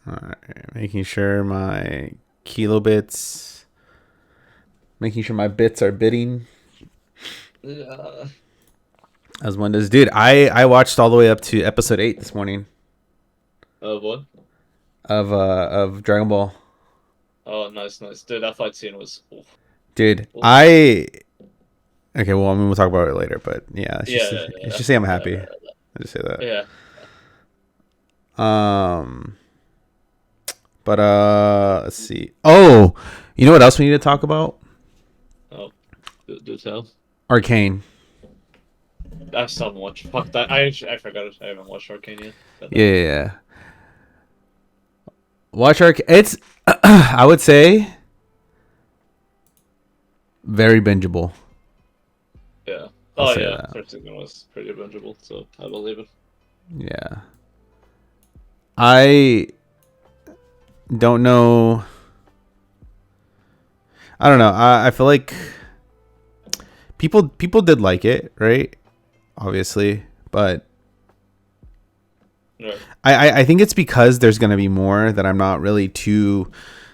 Alright, making sure my kilobits, making sure my bits are bidding Yeah. as one does. Dude, I watched all the way up to episode 8 this morning What? of Dragon Ball. Oh, nice, nice. Dude, that fight scene was. Oof, Dude, oof. I okay. Well, I mean, we'll talk about it later, but yeah, Yeah, let's just say I'm happy. yeah, I just say that. yeah. Um, but let's see. Oh, you know what else we need to talk about? Oh, do tell. Arcane. I still haven't watched. Fuck that. I forgot it. I haven't watched Arcane yet. God Yeah, damn. yeah, yeah. Watch Arcane. It's I would say very bingeable. Yeah. I'll Oh say yeah, that. first season was pretty bingeable, so I believe it. Yeah. I don't know. I don't know. I feel like people did like it, right? Obviously, but Right. I think it's because there's gonna be more that I'm not really too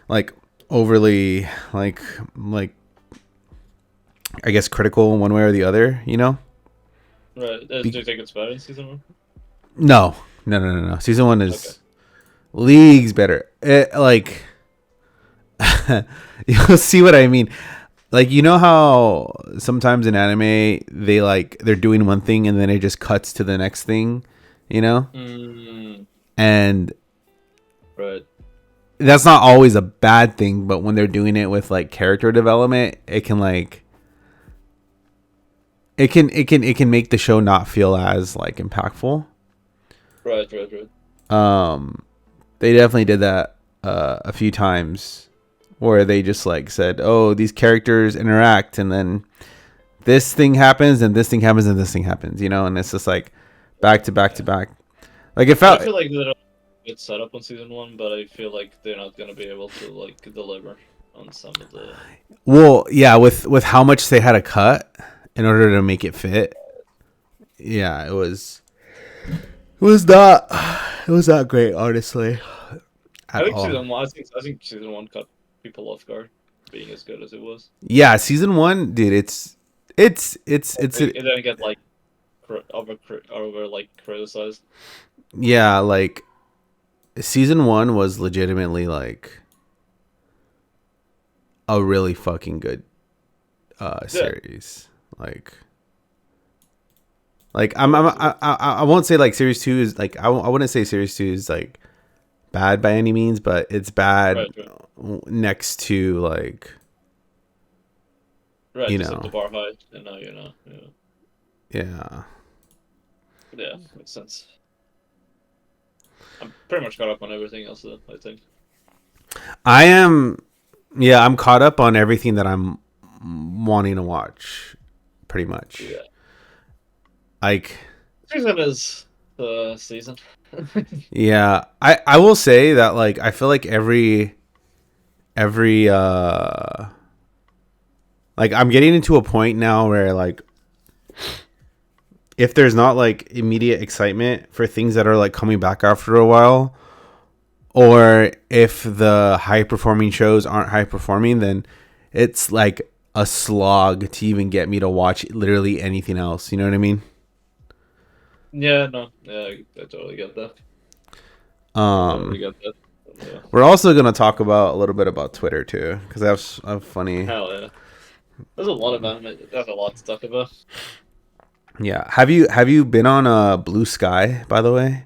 like overly like I guess critical one way or the other. You know? Right. Do Be- you think it's better in season one? no, no. Season one Okay. is leagues better. Like you'll see what I mean. Like you know how sometimes in anime they're doing one thing and then it just cuts to the next thing, you know? Mm, And right. that's not always a bad thing, but when they're doing it with like character development, it can like it can make the show not feel as like impactful. Right. Right. Right. Um they definitely did that a few times where they just like said, "Oh, these characters interact and then this thing happens and this thing happens and this thing happens," you know, and it's just like back to back to Yeah. back. Like it I felt feel like they're a good setup on season one, but I feel like they're not gonna be able to like deliver on some of the. well, yeah, with how much they had to cut in order to make it fit. Yeah, it was not great, honestly, I at think all. season one. I think season one caught people off guard, being as good as it was. Yeah, season one, dude, it's It didn't get like over like criticized. yeah, like season one was legitimately like a really fucking good Yeah. series. Like I won't say like series two is like I wouldn't say series two is like bad by any means, but it's bad Right. Right. next to like Right. you To set the know bar high, and now you know. Yeah. yeah. Yeah. Makes sense. I'm pretty much caught up on everything else, though, I think. I am yeah, I'm caught up on everything that I'm wanting to watch pretty much. Yeah. Like Season is the season. yeah, I will say that like I feel like every like I'm getting into a point now where like if there's not like immediate excitement for things that are like coming back after a while, or if the high performing shows aren't high performing, then it's like a slog to even get me to watch literally anything else. You know what I mean? Yeah, no, yeah, I totally get that. I totally Um, get that. Yeah. we're also gonna talk about a little bit about Twitter too, because I have funny. Hell yeah. There's a lot of anime. There's a lot to talk about. Yeah, have you been on Blue Sky by the way?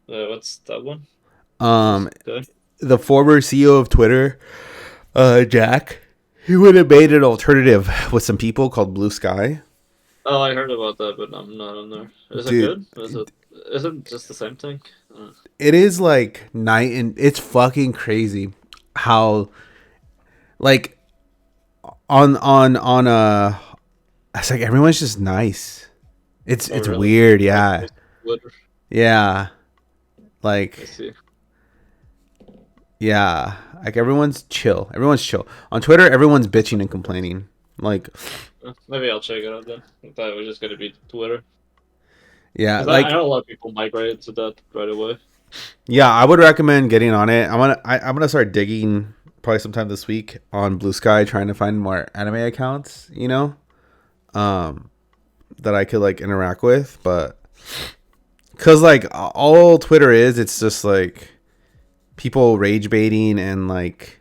What's that one? Um, Who's good? the former CEO of Twitter, Jack, he would have made an alternative with some people called Blue Sky. Oh, I heard about that, but I'm not on there. Is it Dude, good? Is it? Isn't just the same thing? Uh, it is like night and it's fucking crazy how like on it's like everyone's just nice. oh, It's really? weird, Like, yeah. just Twitter. Yeah. I Like see. yeah, like everyone's chill. Everyone's chill. On Twitter everyone's bitching and complaining. Like Maybe I'll check it out then. I thought it was just gonna be Twitter. yeah, Because I like know a lot of people migrated to that right away. Yeah, I would recommend getting on it. I'm gonna start digging probably sometime this week on Blue Sky, trying to find more anime accounts, um, that I could like interact with. But because like all Twitter is, it's just like people rage baiting and like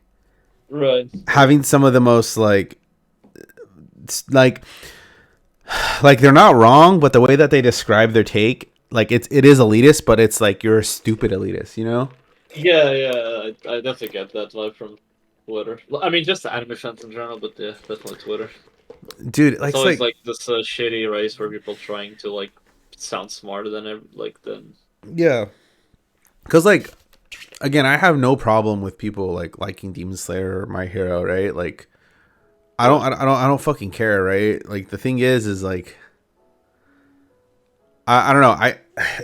Right. having some of the most like like they're not wrong, but the way that they describe their take, like it is elitist, but it's like you're a stupid elitist, Yeah, yeah, I definitely get that vibe from Twitter. I mean, just the anime fans in general, but yeah, definitely Twitter. dude. It's Like, it's always like like this shitty race where people trying to like sound smarter than than. yeah, because like again, I have no problem with people like liking Demon Slayer or My Hero, right? Like, Right. I don't fucking care, right? Like, the thing is like, I don't know,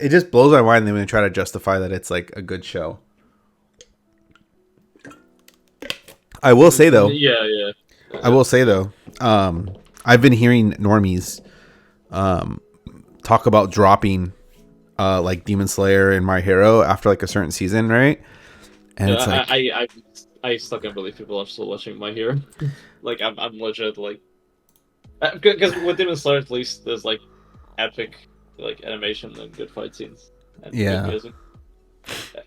it just blows my mind when they try to justify that it's like a good show. I will say though, Yeah, yeah. I will say though, I've been hearing normies, um, talk about dropping, like Demon Slayer and My Hero after like a certain season, right? And Yeah, it's like, I still can't believe people are still watching My Hero. Like, I'm legit like, because with Demon Slayer at least there's like epic like animation and good fight scenes and good yeah. music.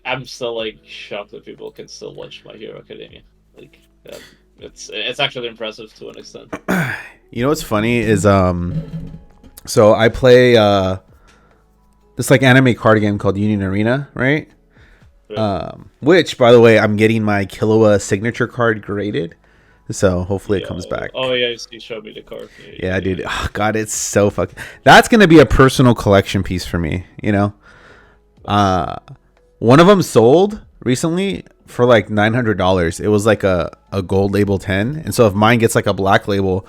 I'm still like shocked that people can still watch My Hero Academia. Like, it's actually impressive to an extent. You know what's funny is so I play this like anime card game called Union Arena, right? Right. Which by the way, I'm getting my Killua signature card graded. So hopefully it Yeah. comes back. Oh yeah, you showed me the card. Yeah, Yeah, dude. Oh, God, it's so fucking. That's gonna be a personal collection piece for me. nice. One of them sold recently for like $900. It was like a gold label 10, and so if mine gets like a black label,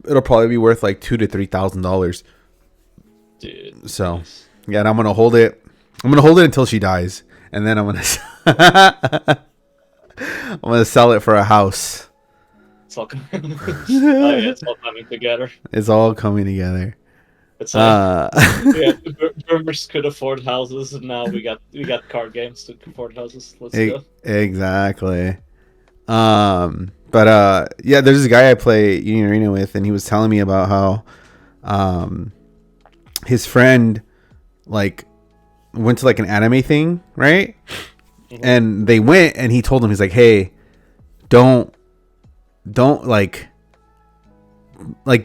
it'll probably be worth like $2,000 to $3,000. Dude, So nice. yeah, and I'm gonna hold it. I'm gonna hold it until she dies, and then I'm gonna sell it for a house. It's all oh yeah, it's all coming together. It's all coming together. It's Uh, yeah, boomers could afford houses, and now we got card games to afford houses. Let's go. exactly. But yeah, there's this guy I play Union Arena with, and he was telling me about how um his friend like went to like an anime thing, right? Mhm. And they went, and he told him, he's like, hey, don't like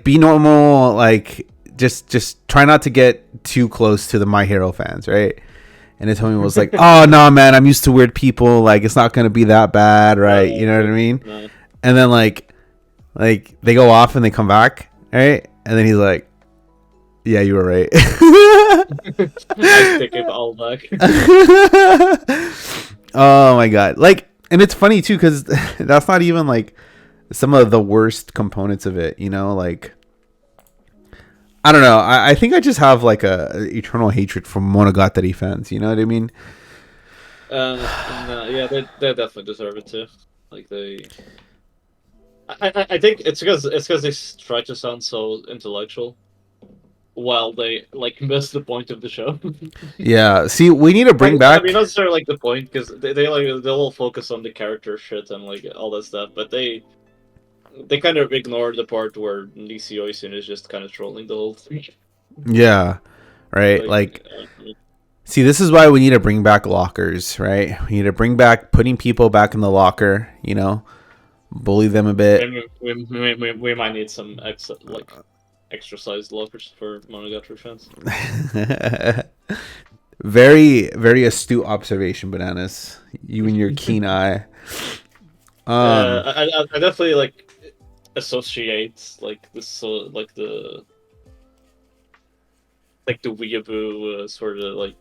be normal, like just try not to get too close to the My Hero fans, right? And his homie was like, oh no, man, I'm used to weird people, like it's not gonna be that bad, right? You know what I mean? No. And then like they go off and they come back, right? And then he's like, yeah, you were right. I take it all back. Oh my god. Like, and it's funny too, because that's not even like some of the worst components of it, like I don't know. I think I just have like a eternal hatred for Monogatari fans, you know what I mean? Yeah, they definitely deserve it too. Like I think it's because they try to sound so intellectual, while they like miss the point of the show. Yeah. See, we need to bring I mean, back. not necessarily like the point, because they like they'll focus on the character shit and like all that stuff, but they kind of ignore the part where Nisi Oisin is just kind of trolling the whole thing. Yeah. Right. Like, Like, see, this is why we need to bring back lockers, right? We need to bring back putting people back in the locker, bully them a bit. we might need some extra sized lockers for Monogatari fans. Very, very astute observation, Bananas. You and your keen eye. I definitely like associate like this like the weeaboo sort of like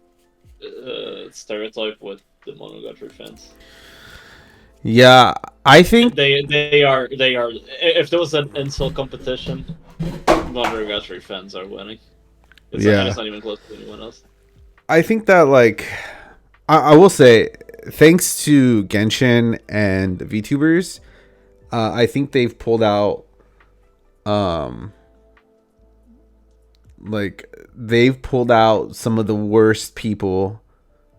stereotype with the Monogatari fans. Yeah, I think. They are if there was an insult competition, Monogatari fans are winning. And Yeah, it's not even close to anyone else. I think that like I will say, thanks to Genshin and VTubers, I think they've pulled out um like they've pulled out some of the worst people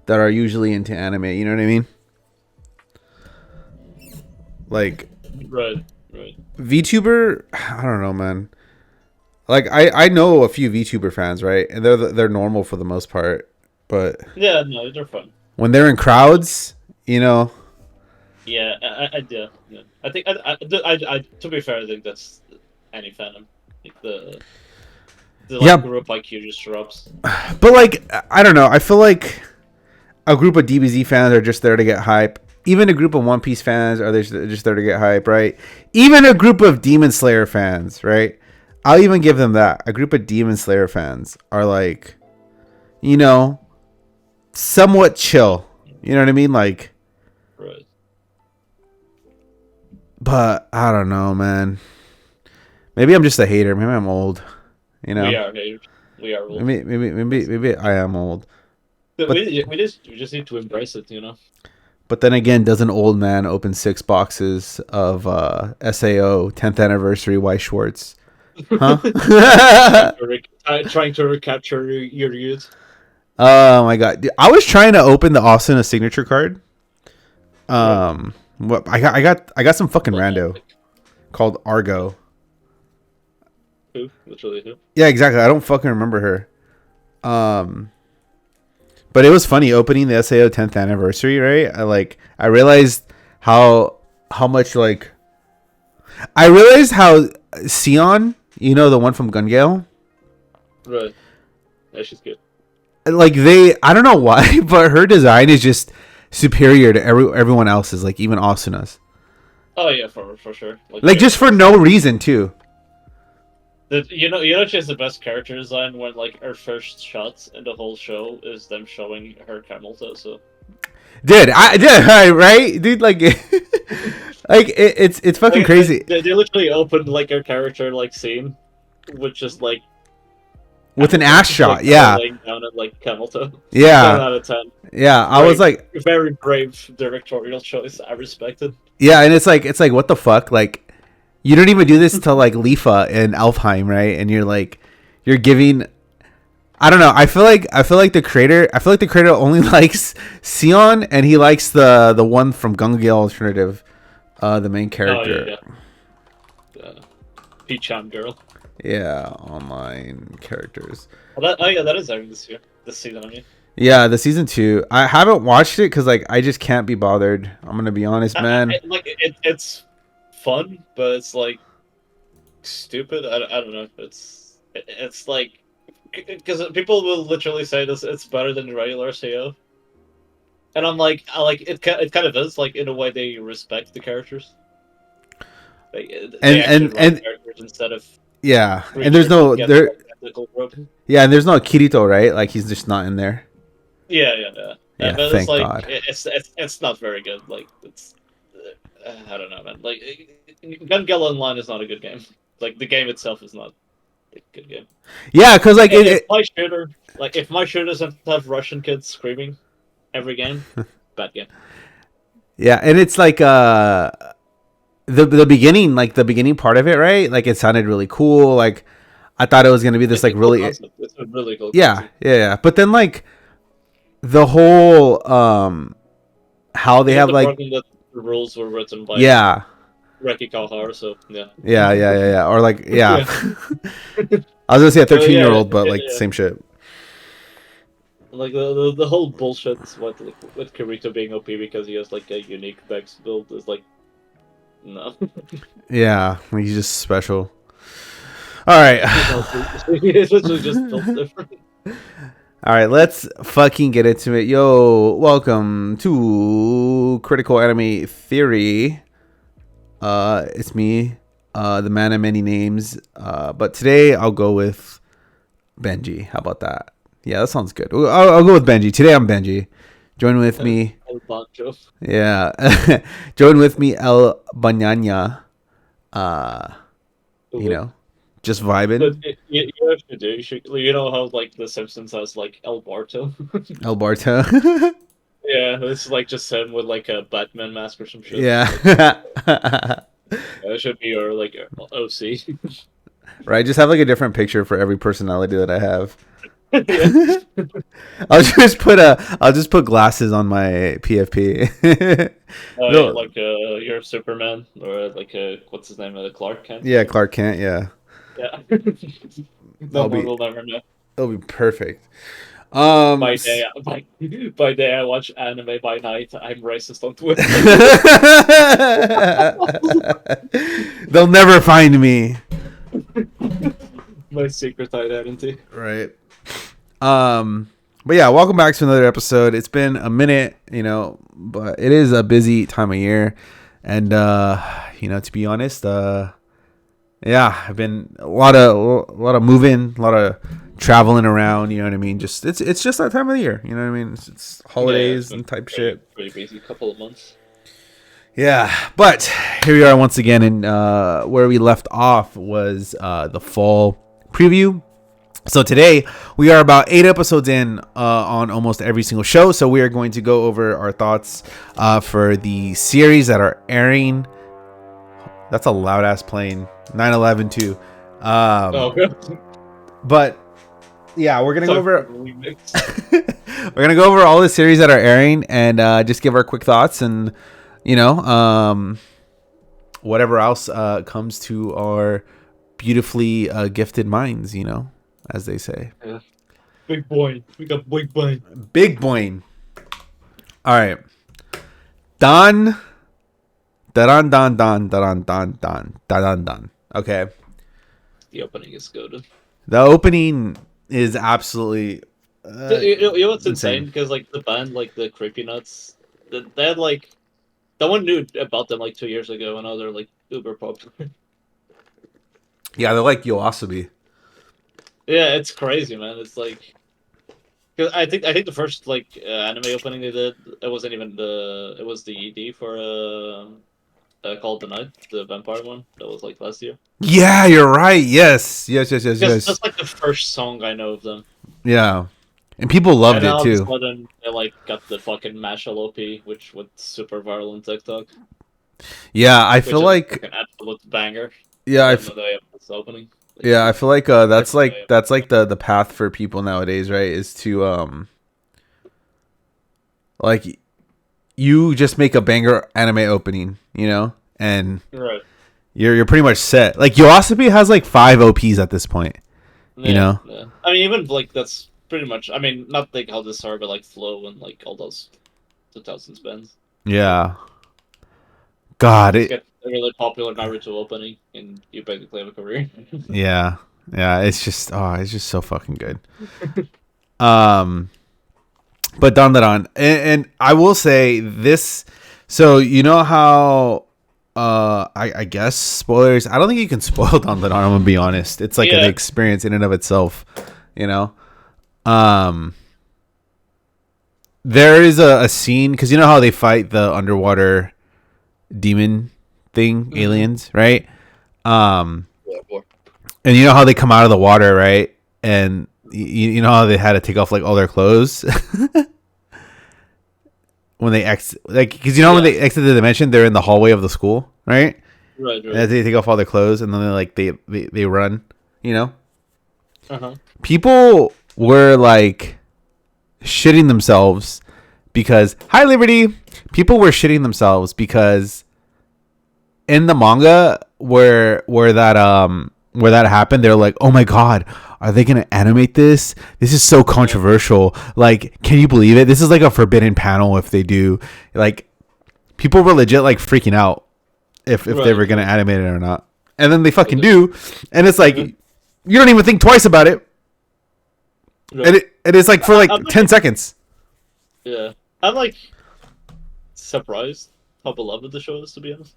that are usually into anime. You know what I mean? Like Right. Right. VTuber, I don't know, man. Like I know a few VTuber fans, right? And they're normal for the most part, but Yeah. No, they're fun. when they're in crowds, you know, Yeah. Yeah. Yeah. I think. To be fair, I think that's any fandom. Like the yeah. like group IQ just drops. But like I don't know. I feel like a group of DBZ fans are just there to get hype. Even a group of One Piece fans are they just there to get hype, right? Even a group of Demon Slayer fans, right? I'll even give them that. A group of Demon Slayer fans are like, you know, somewhat chill. You know what I mean? Like, Right. but I don't know, man. Maybe I'm just a hater. Maybe I'm old. You know, We are haters. We are old. maybe I am old. But But we just need to embrace it, you know. but then again, does an old man open 6 boxes of SAO 10th anniversary Weiss Schwartz? Huh? Trying to recapture your youth. Oh my god! Dude, I was trying to open the Asuna signature card. What I got some fucking rando called Argo. Who? Literally who? Yeah, exactly. I don't fucking remember her. But it was funny opening the SAO 10th anniversary, right? I realized how much like I realized how Sion, you know, the one from Gun Gale, Right. Yeah, she's good. like I don't know why, but her design is just superior to everyone else's, like even Asuna's. Oh yeah, for sure. Like just for no reason too. You know, she has the best character design when like her first shots in the whole show is them showing her Camelta. So Dude, right, dude, like, like it's fucking like, crazy. They literally opened like her character like scene with just like With an ass shot, like, yeah, laying down at like Camelta. 10 yeah, out of 10. yeah. I was like, Very brave directorial choice. I respect it. yeah, and it's like what the fuck, like. You don't even do this to like Lifa and Elfheim, right? And you're giving. I don't know. I feel like the creator. I feel like the creator only likes Sion, and he likes the one from Gun Gale Alternative, the main character. Oh yeah. Peacham girl. Yeah, online characters. Well, that is airing this year. This season, I mean. Yeah, the season 2. I haven't watched it because like I just can't be bothered. I'm gonna be honest, man. It's fun, but it's like stupid. I don't know. It's like because people will literally say this. It's better than the regular SAO, and I'm like, it kind of is like in a way they respect the characters. Like, they actually write characters instead of yeah, and there's no there. Broken. Yeah, and there's no Kirito, right? Like he's just not in there. Yeah. Yeah, But thank it's like God. it's not very good. Like it's I don't know, man. Like Gun Gale Online is not a good game. Like the game itself is not a good game. Yeah, because like if my shooter doesn't have Russian kids screaming every game, bad game. yeah, and it's like the beginning, like the beginning part of it, right? Like it sounded really cool. Like I thought it was gonna be this It's a like cool really concept. It's a really cool yeah, concept. yeah. But then like the whole how they have like that the rules were written by yeah. Reki Kawahara, so yeah. Yeah. Or like yeah. I was gonna say a 13-year-old, but like same shit. Like the whole bullshit with Kirito being OP because he has like a unique Vex build is like no. Yeah, he's just special. All right. It's literally just built different. All right, let's fucking get into it. Yo, welcome to Critical Anime Theory. It's me, the man of many names. But today I'll go with Benji. How about that? Yeah, that sounds good. I'll go with Benji. Today I'm Benji. Join with me. Yeah. Join with me, El Banana. You know, just vibing. You have to do. You know how like The Simpsons has like El Barto. El Barto. Yeah, it's like just him with like a Batman mask or some shit. Yeah. It should be your like OC. Right, just have like a different picture for every personality that I have. Yeah. I'll just put glasses on my PFP. Yeah, No, like you're Superman or like what's his name? Clark Kent. yeah, Clark Kent. Yeah, Yeah. No I'll one be will never know. it'll be perfect. By day, S- by day, I watch anime. By night, I'm racist on Twitter. They'll never find me. My secret identity. Right. But yeah, welcome back to another episode. It's been a minute, but it is a busy time of year, and to be honest, yeah, I've been a lot of moving, a lot of traveling around. You know what I mean? Just it's just that time of the year. You know what I mean? It's Yeah, it's holidays been and type pretty, shit. pretty busy couple of months. Yeah, but here we are once again, and where we left off was the fall preview. So today we are about 8 episodes in on almost every single show. So we are going to go over our thoughts for the series that are airing. That's a loud ass plane. 9/11 too. Oh, good. But yeah, we're gonna go over. Remix. We're gonna go over all the series that are airing and just give our quick thoughts and whatever else comes to our beautifully gifted minds. As they say. Yeah. Big boy. We got big boy. Big Boyne. All right. Don. Don. Don. Don. Don. Don. Don. Don. Don. Okay. The opening is good. The opening is absolutely You know what's insane. insane? Because like the band, like the Creepy Nuts, they had like no one knew about them like 2 years ago, and now they're like uber popular. Yeah, they're like Yoasobi. Yeah, it's crazy, man. It's like, cause I think the first like anime opening they did, it wasn't even it was the ED for Call of the Night, the vampire one that was like last year. Yeah, you're right. Yes. Yes. Yes. Yes. Because Yes. that's like the first song I know of them. Yeah. And people loved And it all of a too. sudden they like got the fucking Mashal OP, which was super viral on TikTok. Yeah, I Which feel is like an absolute banger. yeah, Even though they have this opening. I feel like that's Definitely. like the path for people nowadays, right? Is to like you just make a banger anime opening, and Right. you're pretty much set. Like Yoasobi has like 5 OPs at this point. Yeah. I mean, even like that's pretty much. I mean, not like how this are, but like Flow and like all those 2000s bands. Yeah. God, Get a really popular Naruto opening, and you basically have a career. yeah. Yeah, it's just so fucking good. But Don, and I will say this. So you know how I guess spoilers. I don't think you can spoil Don. I'm gonna be honest. It's like an Yeah. experience in and of itself. Um, there is a scene because you know how they fight the underwater demon thing, aliens, right? Yeah, boy. And you know how they come out of the water, right? And you know how they had to take off like all their clothes when they because when they exit the dimension, they're in the hallway of the school, right? Right. And they take off all their clothes and then they run. Uh-huh. People were like shitting themselves because Hi Liberty. People were shitting themselves because in the manga where that happened, they're like, oh my god, are they gonna animate this? This is so controversial. Like, can you believe it? This is like a forbidden panel if they do. Like, people were legit like freaking out if they were gonna animate it or not. And then they fucking do, and it's like you don't even think twice about it. Right. And it is like for like I'm 10 seconds. Yeah, I'm like surprised how beloved the show is, to be honest.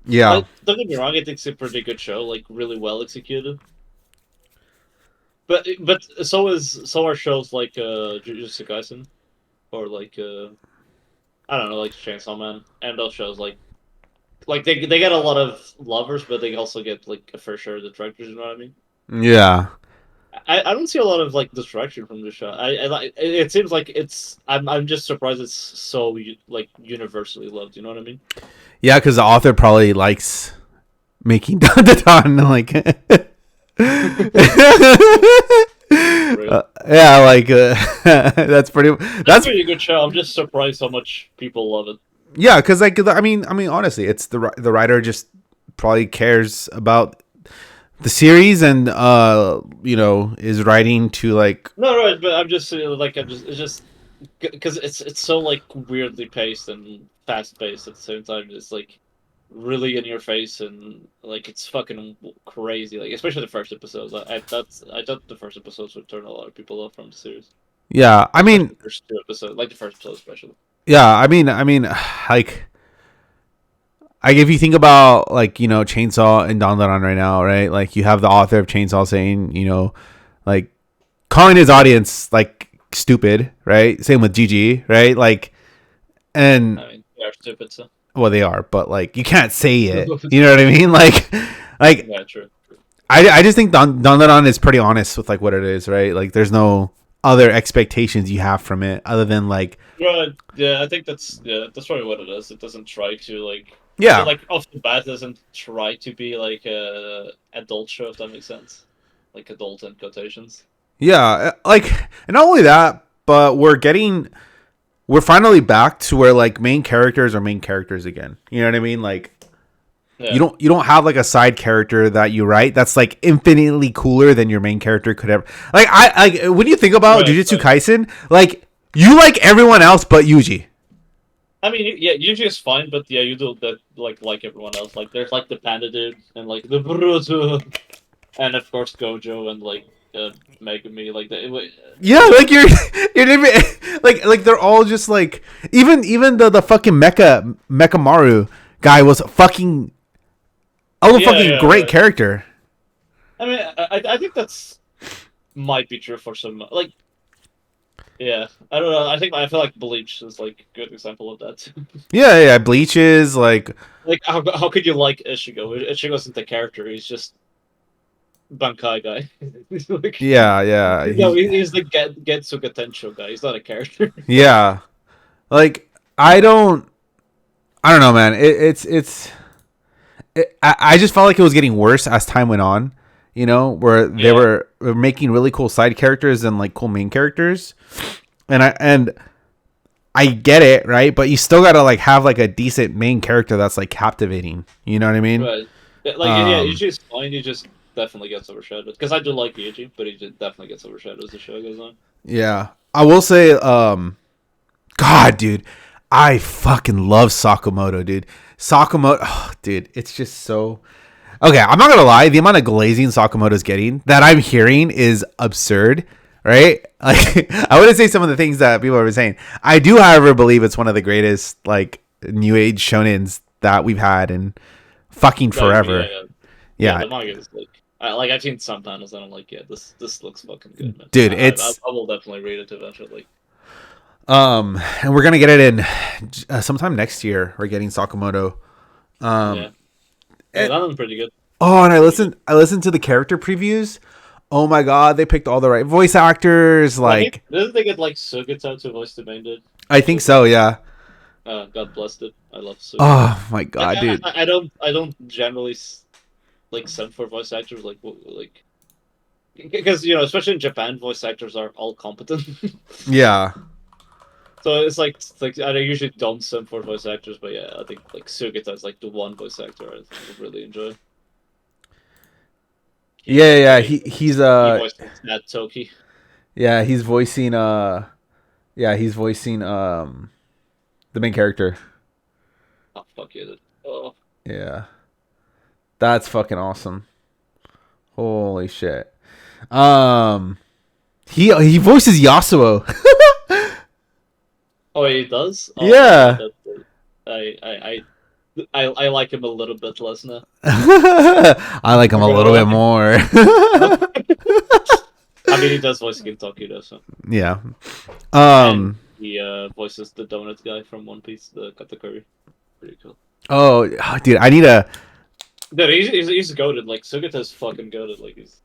Yeah. Like, don't get me wrong, I think it's a pretty good show, like really well executed. But so are shows like Jujutsu Kaisen, or like I don't know, like Chainsaw Man, and those shows like they get a lot of lovers, but they also get like a fair share of detractors. You know what I mean? Yeah. I don't see a lot of like distraction from the show. It seems like I'm just surprised it's so like universally loved. You know what I mean? Yeah, because the author probably likes making Don like Real. Yeah, like that's pretty. It's a That's pretty good show. I'm just surprised how much people love it. yeah, because like I mean, honestly, it's the writer just probably cares about the series and is writing to like No, right, but I'm just like it's just because it's so like weirdly paced and fast paced at the same time. It's like really in your face and like it's fucking crazy. Like especially the first episodes. I thought the first episodes would turn a lot of people off from the series. yeah. I Especially mean the first two episodes, like the first episode especially. yeah. I mean, like if you think about like Chainsaw and Dandadan right now, right? Like you have the author of Chainsaw saying like calling his audience like stupid, right? Same with Gigi, right? Like and I mean, they are stupid, so well they are, but like you can't say it. You know what I mean? Like yeah, true. I just think Dandadan is pretty honest with like what it is, right? Like there's no other expectations you have from it other than like Right. Yeah, I think that's probably what it is. It doesn't try to like yeah, like off the bat doesn't try to be like a adult show if that makes sense. Like adult in quotations. yeah, like and not only that, but we're finally back to where like main characters are main characters again. You know what I mean? Like Yeah. you don't have like a side character that you write that's like infinitely cooler than your main character could ever. Like I like when you think about Right, Jujutsu right. Kaisen, like you like everyone else but Yuji. I mean, yeah, usually it's fine, but yeah, you do that like everyone else. Like there's like the panda dude and like the Boruto, and of course Gojo and like Megumi. Like Yeah, like you're like they're all just like even the fucking Mechamaru guy was fucking fucking great right. character. I mean, I think that's might be true for some like yeah. I don't know. I feel like Bleach is like a good example of that. Yeah, Bleaches like Like how could you like Ichigo? Ichigo isn't the character. He's just Bankai guy. He's like yeah, no, he's the Getsuga Tensho guy. He's not a character. yeah. Like I don't know, man. I just felt like it was getting worse as time went on. Where they Yeah. were making really cool side characters and like cool main characters, and I get it, right? But you still gotta like have like a decent main character that's like captivating. You know what I mean? But yeah, like yeah, Ichi's fine. He just definitely gets overshadowed because I do like Ichi, but he just definitely gets overshadowed as the show goes on. Yeah. I will say, God, dude, I fucking love Sakamoto, dude. Sakamoto, oh, dude, it's just so. Okay, I'm not gonna lie. The amount of glazing Sakamoto's getting that I'm hearing is absurd, right? Like, I wouldn't say some of the things that people are saying. I do, however, believe it's one of the greatest like new age shonens that we've had in fucking forever. Yeah, Yeah, the manga is like I've seen some panels and I'm like, yeah, this looks fucking good, man. dude, I will definitely read it eventually. and we're gonna get it in sometime next year. We're getting Sakamoto. Yeah, and- that one's pretty good. Oh, and I listened to the character previews. Oh my god, they picked all the right voice actors. Like, Didn't they get like Sugita to voice the main dude? I think so. Yeah. God bless it. I love Sugita. Oh my god, dude. I don't generally like send for voice actors like because especially in Japan voice actors are all competent. Yeah. So it's like I usually don't send for voice actors, but yeah, I think like Sugita is like the one voice actor I would really enjoy. Yeah. He's He voiced Nat Toki. yeah, he's voicing he's voicing the main character. Oh fuck yeah! Oh Yeah. That's fucking awesome. Holy shit. He voices Yasuo. oh, he does. Oh, Yeah. I like him a little bit less now. I like him a little bit more. I mean, he does voice Gintoki though, so. Yeah. And he voices the donut guy from One Piece, the Katakuri. Pretty cool. Oh, dude, I need a. Dude, he's goated. Like Sugita's fucking goated. Like he's.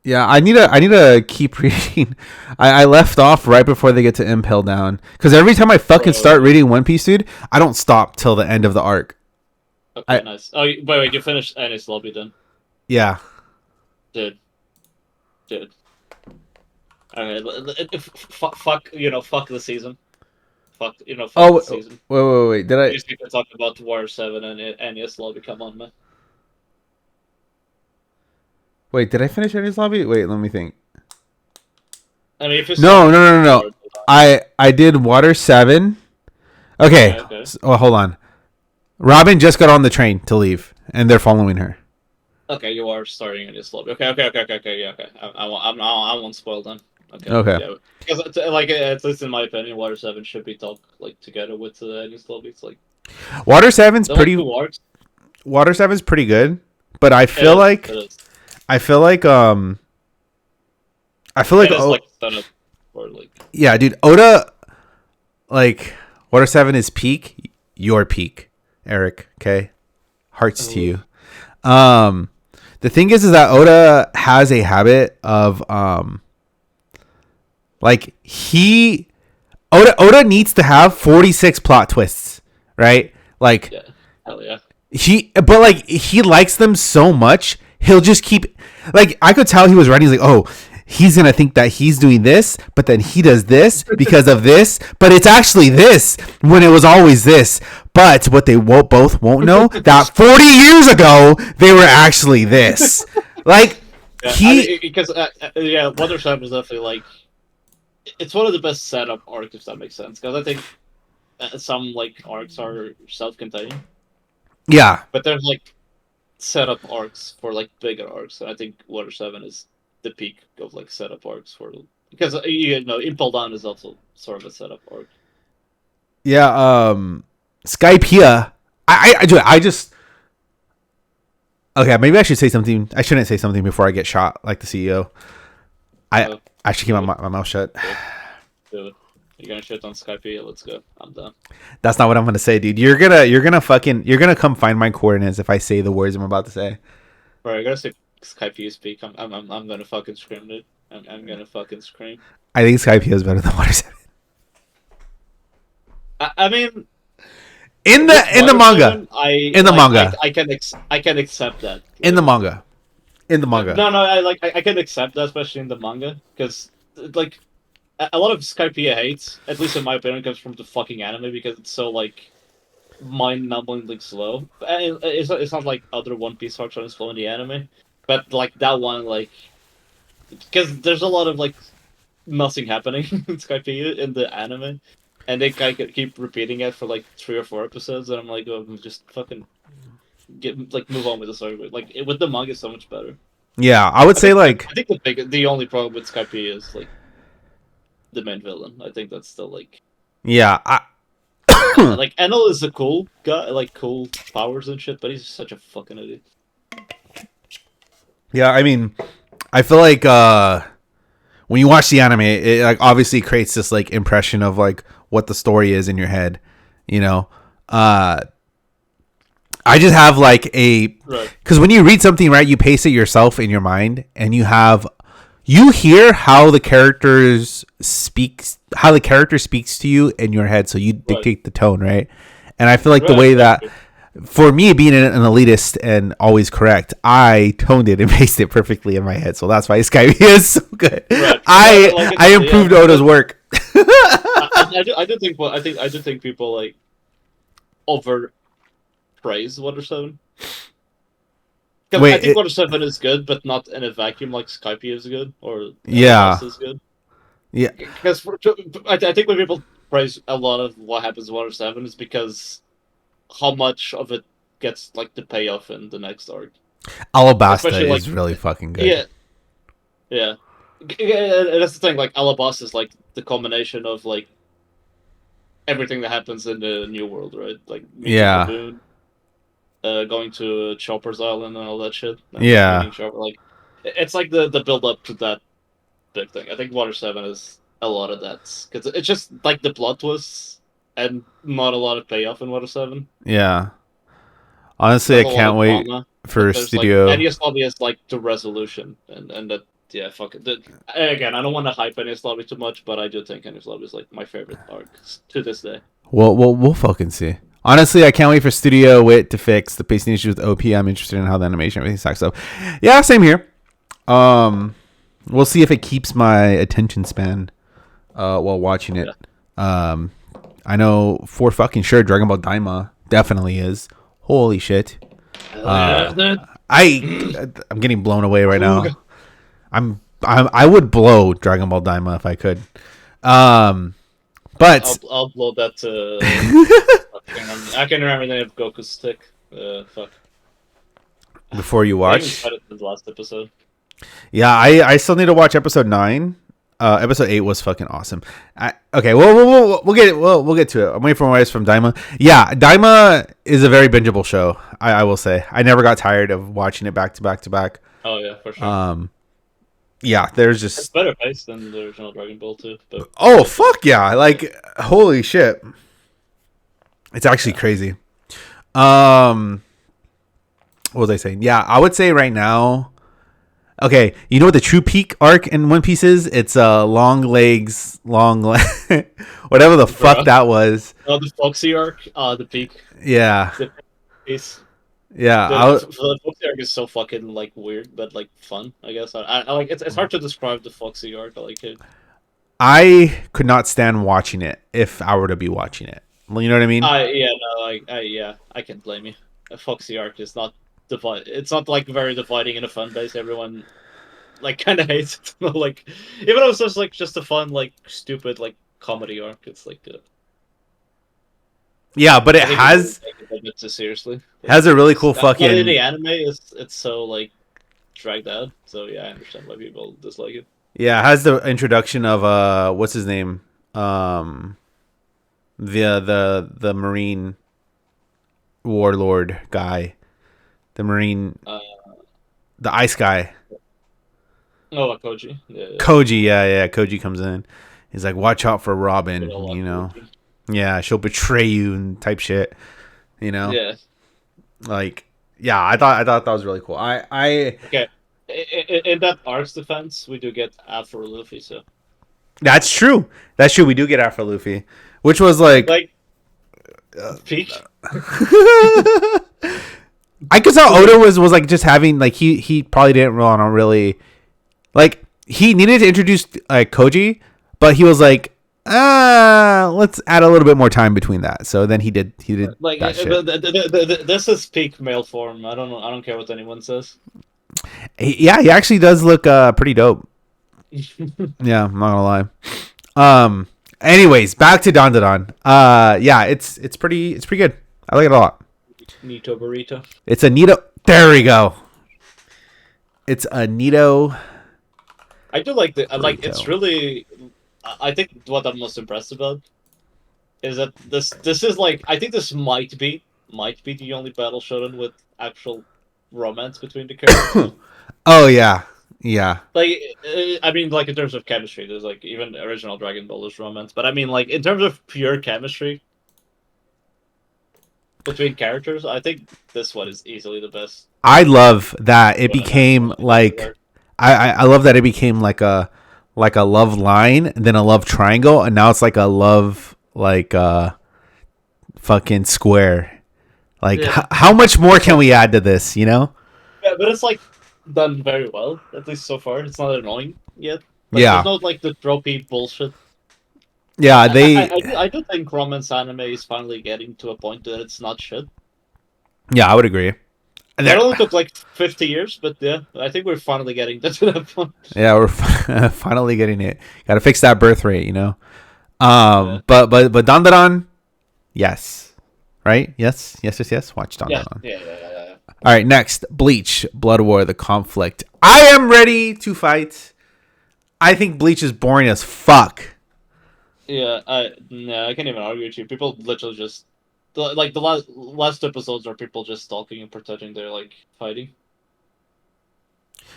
Yeah, I need to keep reading. I left off right before they get to Impel Down because every time I fucking start reading One Piece, dude, I don't stop till the end of the arc. Okay, nice. Oh, wait, you finished Enies Lobby then? Yeah. Dude. Fuck, fuck the season. Fuck Oh, the season. wait. Did We I? just need to talk about War 7 and NES Lobby. Come on, man. Wait, did I finish Enies Lobby? Wait, let me think. I mean, if you No, start no, no, no, no. War, I did Water 7. Okay. okay. Oh, hold on. Robin just got on the train to leave, and they're following her. Okay, you are starting NES Lobby. Okay, yeah, okay. I won't spoil them. Okay, Okay. yeah. Because, like, at least in my opinion, Water 7 should be talked, like, together with the NES Lobby. It's like, Water 7's they're like pretty. two arcs. Water 7's pretty good, but I feel like It is. I feel like It is, like, set up for, like... yeah, dude, Oda, like, Water 7 is peak, your peak, Eric, okay? Hearts to you. The thing is that Oda has a habit of, like, Oda needs to have 46 plot twists, right? Like, Yeah, hell yeah. but like, he likes them so much, he'll just keep, like, I could tell he was writing, he's like, oh, he's gonna think that he's doing this, but then he does this because of this, but it's actually this when it was always this. But what they both won't know that 40 years ago they were actually this. Like, Yeah, because yeah, Water 7 is definitely like it's one of the best setup arcs, if that makes sense. Because I think some like arcs are self-contained, yeah, but there's like setup arcs for like bigger arcs. And I think Water 7 is the peak of like setup arcs for because Impel Down is also sort of a setup arc. yeah. Skypiea. I just. Okay, maybe I should say something. I shouldn't say something before I get shot like the CEO. I should keep my mouth shut. Dude, you're gonna shit on Skype? Let's go. I'm done. That's not what I'm gonna say, dude. You're gonna come find my coordinates if I say the words I'm about to say. Bro, I gotta say Skype speak. I'm gonna fucking scream, dude. I'm gonna fucking scream. I think Skypiea is better than Water 7. I mean, In the manga. I can accept that. In the manga. No, I can accept that, especially in the manga, because like a lot of Skypiea hates, at least in my opinion, comes from the fucking anime because it's so like mind-numbingly slow. And it's not like other One Piece arcs aren't slow in the anime, but like that one, like because there's a lot of like nothing happening in Skypiea in the anime, and they keep repeating it for like 3 or 4 episodes, and I'm like, oh, just fucking move on with the story. Like with the manga, it's so much better. Yeah, I would say like I think the only problem with Skypiea is like the main villain. I think that's still like yeah. like Enel is a cool guy, like cool powers and shit, but he's such a fucking idiot. Yeah, I mean, I feel like when you watch the anime, it like obviously creates this like impression of like what the story is in your head, you know. I just have like because when you read something, right, you pace it yourself in your mind, and you hear how the character speaks to you in your head, so you dictate the tone, right? And I feel like the way that, for me being an elitist and always correct, I toned it and paced it perfectly in my head, so that's why Skype is so good. Right. I improved Oda's work. I do think people like over praise Water 7. I think Water 7 is good, but not in a vacuum like Skype is good, or is good. Yeah. Because I think when people praise a lot of what happens in Water 7 is because how much of it gets like the payoff in the next arc. Alabasta is really fucking good. Yeah. That's the thing, like Alabasta is like the combination of like everything that happens in the New World, right? Like Moon, going to Chopper's Island and all that shit. Chopper, like it's like the build up to that big thing. I think Water 7 is a lot of that because it's just like the plot twists and not a lot of payoff in Water 7. Yeah, honestly, I can't wait for Studio. Like, NES Lobby is like the resolution, and that fuck it. Again, I don't want to hype NES Lobby too much, but I do think NES Lobby is like my favorite arc to this day. Well, we'll fucking see. Honestly, I can't wait for Studio Wit to fix the pacing issues with OP. I'm interested in how the animation everything stacks up. Yeah, same here. We'll see if it keeps my attention span while watching it. Um, I know for fucking sure Dragon Ball Daima definitely is. Holy shit. I'm getting blown away right now. I would blow Dragon Ball Daima if I could. But I'll blow that to. I can remember the name of Goku's stick. Fuck. before you I watch, even in the last episode. yeah, I still need to watch episode 9. Episode 8 was fucking awesome. Okay, we'll get to it. I'm waiting for my advice from Daima. Yeah, Daima is a very bingeable show. I will say I never got tired of watching it back to back to back. Oh yeah, for sure. Yeah, there's It's just better paced than the original Dragon Ball too. But oh fuck yeah, like holy shit, it's actually crazy. What was I saying? Yeah, I would say right now. Okay, you know what the true peak arc in One Piece is? It's long legs, whatever the fuck that was. oh, the Foxy arc, the peak, Yeah, the piece. yeah. The Foxy arc is so fucking like weird, but like fun. I guess I like it's hard to describe the Foxy arc. I like it. I could not stand watching it if I were to be watching it. You know what I mean? I can't blame you. A Foxy arc is not divide. It's not like very dividing in a fan base. Everyone like kind of hates it. Like even though it's just like just a fun like stupid like comedy arc. It's like Yeah, but it I think has people take it a bit too seriously. has a really cool But in fucking the anime, it's so like dragged out. So yeah, I understand why people dislike it. yeah. It has the introduction of what's his name the Marine warlord guy, the Marine Uh, the ice guy. oh, Koji. Yeah, yeah. Koji, yeah. Koji comes in. He's like, watch out for Robin, Good old you know. Koji. Yeah, she'll betray you and type shit. You know? Yeah. Like, yeah, I thought that was really cool. I Okay. In that arc's defense, we do get Afro Luffy. So That's true. That's true. We do get Afro Luffy. Which was like peak. I could tell Oda was like just having like he probably didn't want to really like he needed to introduce like Koji, but he was like let's add a little bit more time between that. So then he did Like that shit. this is peak male form. I don't know. I don't care what anyone says. Yeah, he actually does look pretty dope. Yeah, I'm not gonna lie. Anyways, back to Don Don. Yeah, it's pretty good. I like it a lot. Nito burrito. It's a Nito. There we go. It's a Nito. I do like the like. Burrito. It's really. I think what I'm most impressed about is that this is like I think this might be the only battle shonen with actual romance between the characters. Oh yeah, yeah. Like I mean, like in terms of chemistry, there's like even original Dragon Ball is romance, but I mean, like in terms of pure chemistry between characters, I think this one is easily the best. I love that it one became I've like ever- I love that it became like a love line, then a love triangle, and now it's like a love like fucking square. Like Yeah. how much more can we add to this? You know? Yeah, but it's like done very well, at least so far. It's not annoying yet. Like, Yeah. there's not like the tropey bullshit. Yeah, they. I do think romance anime is finally getting to a point that it's not shit. Yeah, I would agree. And It they're- only took like 50 years, but yeah, I think we're finally getting to that point. Yeah, we're finally getting it. Got to fix that birth rate, you know. Yeah. But Dandadan, yes, right? Yes. Watch Yeah, Dandadan. yeah. All right, next, Bleach, Blood War, the conflict. I am ready to fight. I think Bleach is boring as fuck. Yeah, I can't even argue with you. People literally just like the last episodes are people just stalking and pretending they're like fighting.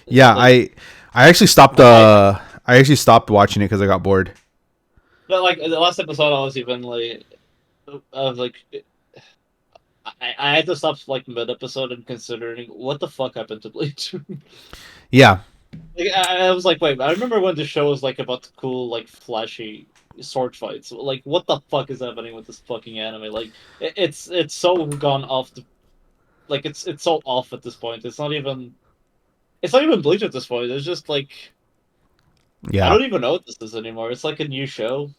Yeah, Like, I actually stopped. I actually stopped watching it because I got bored. but like the last episode, I was even like, I was like, I had to stop like mid episode and considering what the fuck happened to Bleach. Yeah, Like I was like, wait, I remember when the show was like about cool, like flashy sword fights. Like, what the fuck is happening with this fucking anime? Like, it's so gone off the, like it's so off at this point. It's not even Bleach at this point. It's just like I Yeah, don't even know what this is anymore. It's like a new show,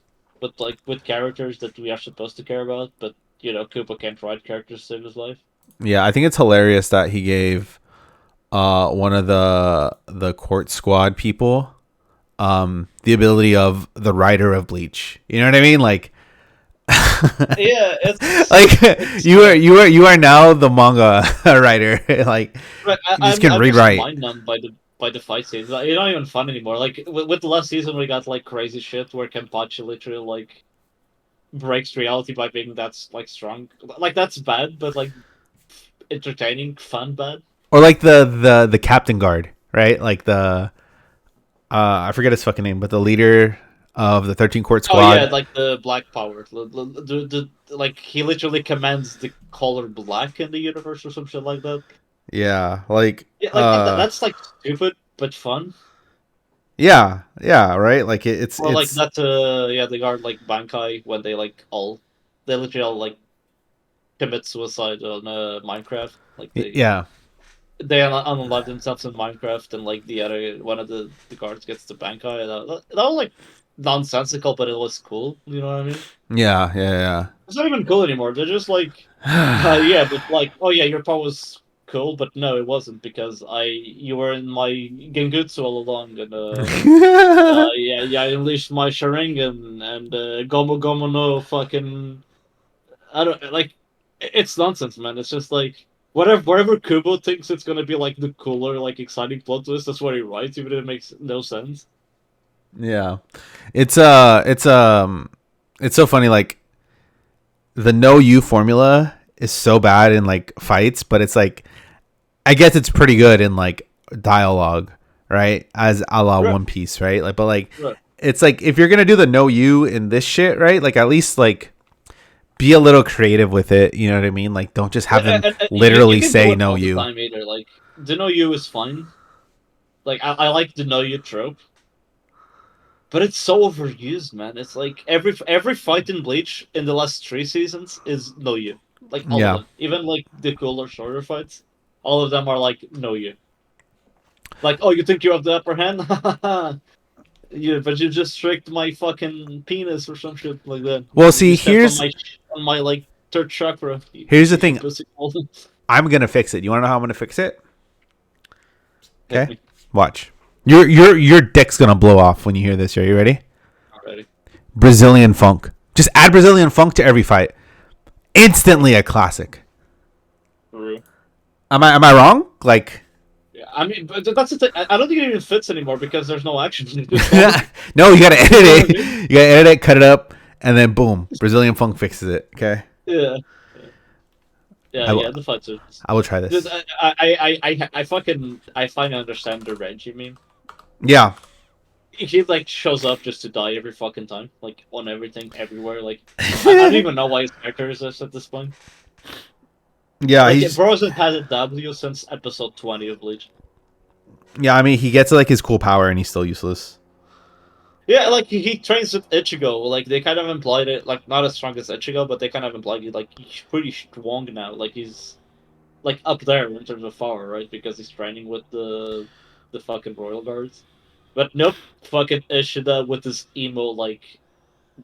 but like with characters that we are supposed to care about. But Koopa can't write characters to save his life. yeah. I think it's hilarious that he gave one of the court squad people the ability of the writer of Bleach. You know what I mean? Like, Yeah, like it's you are now the manga writer. Like, Right, you just can I'm just rewrite. mind numbed by the fight scenes. Like, it's not even fun anymore. Like with the last season, we got like crazy shit where Kenpachi literally like breaks reality by being that's like strong. Like that's bad, but like entertaining, fun bad. Or like the captain guard, right? Like the I forget his fucking name, but the leader of the 13 court Oh yeah, squad. like the Black Power. Like he literally commands the color black in the universe or some shit like that. Yeah, like Yeah, that's like stupid but fun. yeah, right? Like Or like it's that. Yeah, the guard like Bankai when they literally all like commit suicide on Minecraft. Like yeah. they unalive themselves in Minecraft, and like the other one of the guards gets the Bankai. That was like nonsensical, but it was cool. You know what I mean? Yeah, yeah, It's not even cool anymore. They're just like, yeah. yeah, but like, oh yeah, your power was cool, but no, it wasn't because you were in my Genjutsu all along, and yeah, I unleashed my Sharingan and Gomu Gomu no fucking I don't like. It's nonsense, man. It's just like whatever Kubo thinks it's gonna be like the cooler, like exciting plot twist. That's what he writes, even if it makes no sense. Yeah. It's so funny like the no you formula is so bad in like fights, but it's like I guess it's pretty good in like dialogue, right? As a la Right, One Piece, right? Like but like right. it's like if you're going to do the no you in this shit, right? Like at least like be a little creative with it, you know what I mean? Like don't just have them And you literally can do say it no all the you. time either. Like Deno You is fine. Like I like the No You trope, but it's so overused, man. It's like every fight in Bleach in the last 3 seasons is No You. Like all of Yeah. them, even like the cooler, shorter fights, all of them are like No You. Like, oh, you think you have the upper hand? Yeah, but you just tricked my fucking penis or some shit like that. Well, You see, stepped on my like third chakra. here's the You thing. pussy. I'm going to fix it. You want to know how I'm going to fix it? Hit Okay? me Watch. Your dick's going to blow off when you hear this. Are you ready? already. Brazilian funk. Just add Brazilian funk to every fight. Instantly a classic. For real. Am I wrong? Like Yeah, I mean, but that's the thing. I don't think it even fits anymore because there's no action. It's just all the, no, you got to edit you know what I it. mean? You got to edit it, cut it up, and then boom, Brazilian funk fixes it. Okay? Yeah, yeah, yeah, I will yeah. The fights are I will try just. this. I finally understand the Reggie meme. Yeah. He like shows up just to die every fucking time, like on everything, everywhere. Like I don't even know why his character is this at this point. Yeah, Like he's Bros has had a W since episode 20 of Bleach. yeah, I mean, he gets like his cool power and he's still useless. Yeah, like he trains with Ichigo. Like they kind of implied it, like not as strong as Ichigo, but they kind of implied he like he's pretty strong now. Like he's like up there in terms of power, right? Because he's training with the fucking royal guards. But nope, fucking Ishida with his emo like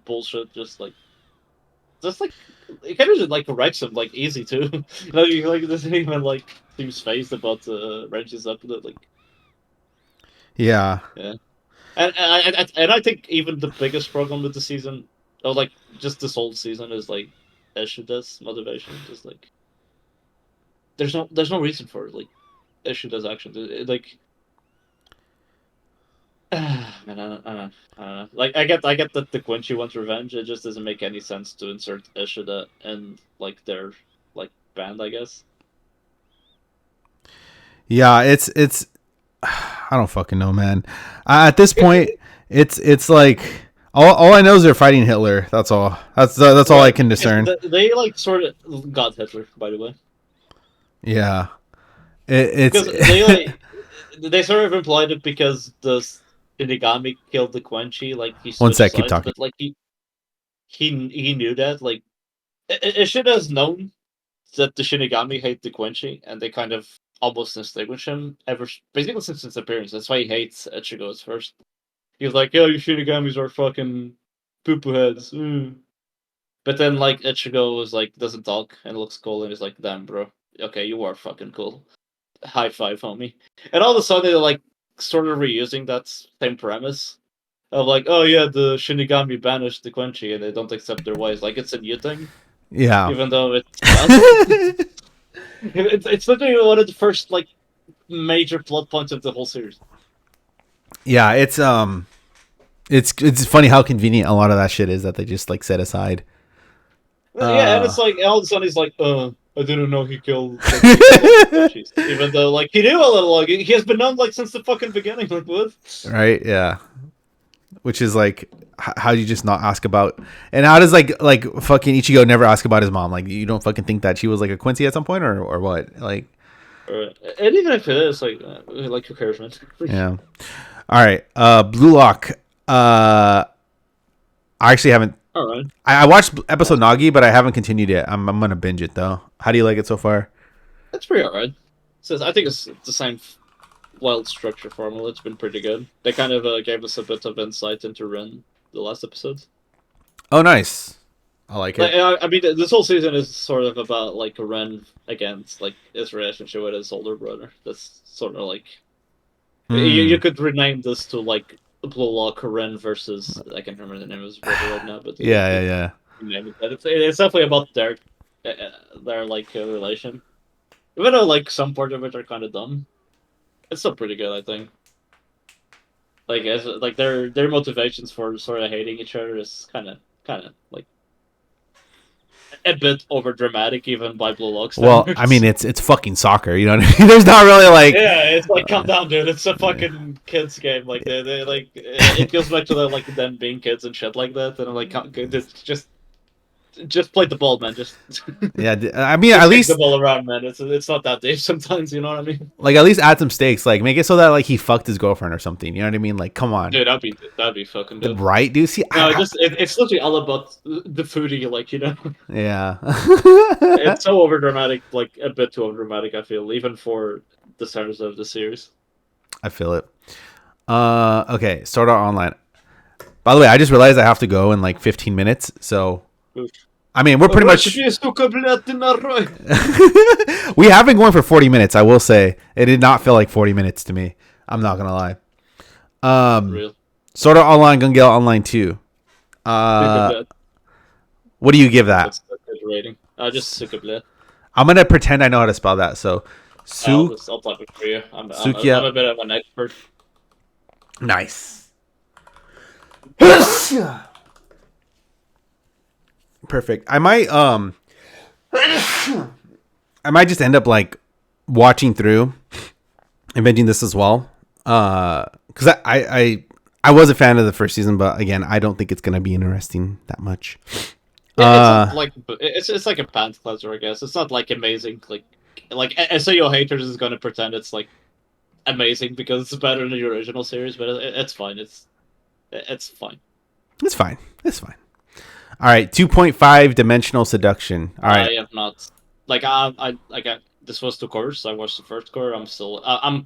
bullshit, just like it kind of just like wrecks him like easy too. Like he like doesn't even like seems phased about Reggie's up like Yeah. yeah. And I think even the biggest problem with the season, or like just this whole season, is like Ishida's motivation. Just like there's no reason for it. Like Ishida's actions, like man, I don't know. Like I get that the Quincy wants revenge. It just doesn't make any sense to insert Ishida in like their like band. I guess. Yeah, it's I don't fucking know, man. At this point, it's like all I know is they're fighting Hitler. That's all. That's all I Right. can Yes, discern. they like sort of got Hitler, by the way, Yeah. It's because they like they sort of implied it because the Shinigami killed the Quenchi, like he one switched sec, keep sides, talking. but like he knew that like it should have known that the Shinigami hate the Quenchi, and they kind of almost distinguish him basically since his appearance. That's why he hates Ichigo at first. He's like, "Yo, you Shinigamis are fucking poo poo heads." But then like Ichigo was like doesn't talk and looks cool and he's like, "Damn, bro. Okay, you are fucking cool. High five, homie." And all of a sudden they're like sort of reusing that same premise of like, "Oh yeah, the Shinigami banished the Quincy and they don't accept their ways." Like it's a new thing, Yeah. even though it's not. It's literally one of the first like major plot points of the whole series. Yeah, it's funny how convenient a lot of that shit is that they just like set aside. Yeah, and it's like all of a sudden he's like, I didn't know he killed like he killed all the Quincies. Even though like he knew a little, like he has been known like since the fucking beginning. Like what? Right? Yeah. Which is like, how do you just not ask about? And how does like fucking Ichigo never ask about his mom? Like, you don't fucking think that she was like a Quincy at some point, or what? Like, And even if it is like who cares, man? yeah. All right. Blue Lock. I actually haven't. All right. I watched episode Nagi, but I haven't continued yet. I'm gonna binge it though. How do you like it so far? That's pretty alright. So I think it's the same wild structure formula. It's been pretty good. They kind of gave us a bit of insight into Ren the last episode. Oh, nice. I like Like, it. I mean, this whole season is sort of about like Ren against like his relationship with his older brother. That's sort of like you Mm. could rename this to like Blue Lock Ren versus I can't remember the name of his brother right now, but you Yeah, could yeah, name it that. It's definitely about their like relation. Even though like some parts of it are kind of dumb, it's still pretty good, I think. Like as like their motivations for sort of hating each other is kind of like a bit over dramatic, even by Blue Lock Well, I mean, standards. it's fucking soccer. You know what I mean? There's not really like. Yeah, it's like calm down, dude. It's a fucking kids game. Like they like it goes back to the, like them being kids and shit like that. And I'm like, just play the ball, man. Just Yeah, I mean, just at kick the least ball around, man. It's not that deep sometimes. You know what I mean? at least add some stakes. Like, make it so that like he fucked his girlfriend or something. You know what I mean? Like, come on, Dude, that'd be fucking dope. right, dude? See, No, it's literally all about the foodie, like yeah. it's so over dramatic, like a bit too over dramatic. I feel even for the standards of the series. I feel it. Okay, Sword Art Online. By the way, I just realized I have to go in like 15 minutes. So, Oof. I mean, we're pretty much. We have been going for 40 minutes. I will say it did not feel like 40 minutes to me. I'm not gonna lie. Real. Sword Art Online, Gun Gale Online 2. Sukabled. What do you give that? That's a good rating. Just Sukabled. I'm gonna pretend I know how to spell that. So, I'll type it for you. Sukia. I'm a bit of an expert. Nice. Perfect. I might just end up like watching through and binging this as well. Because I was a fan of the first season, but again, I don't think it's gonna be interesting that much. Yeah, it's like a pants cleanser, I guess. It's not like amazing. Like SAO haters is gonna pretend it's like amazing because it's better than the original series, but it's fine. It's fine. It's fine. It's fine. All right, 2.5 dimensional seduction. All right. I have not this was two cores. I watched the first core. I'm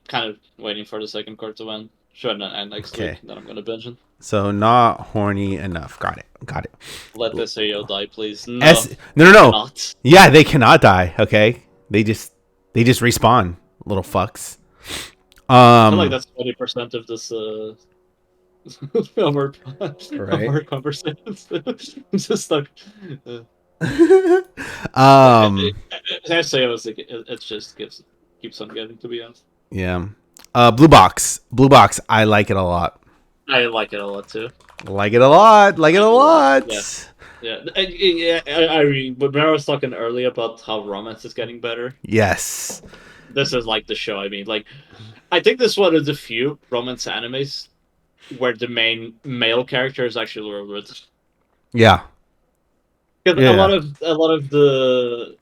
kind of waiting for the second core to end. Should end next week. Then I'm gonna binge it. So not horny enough. Got it. Got it. Let this AO die, please. No, No. not. Yeah, they cannot die. Okay, they just respawn, little fucks. I feel like that's 20% of this of our conversations. I'm just stuck. SAO is like it just keeps on getting, to be honest. Yeah. Blue box. Blue box. I like it a lot. I like it a lot too. Like it a lot. Like it a lot. Yeah. I mean, when I was talking earlier about how romance is getting better. Yes. This is like the show. I mean, like, I think this is one of the few romance animes where the main male character is actually real good. Yeah. Because a lot of the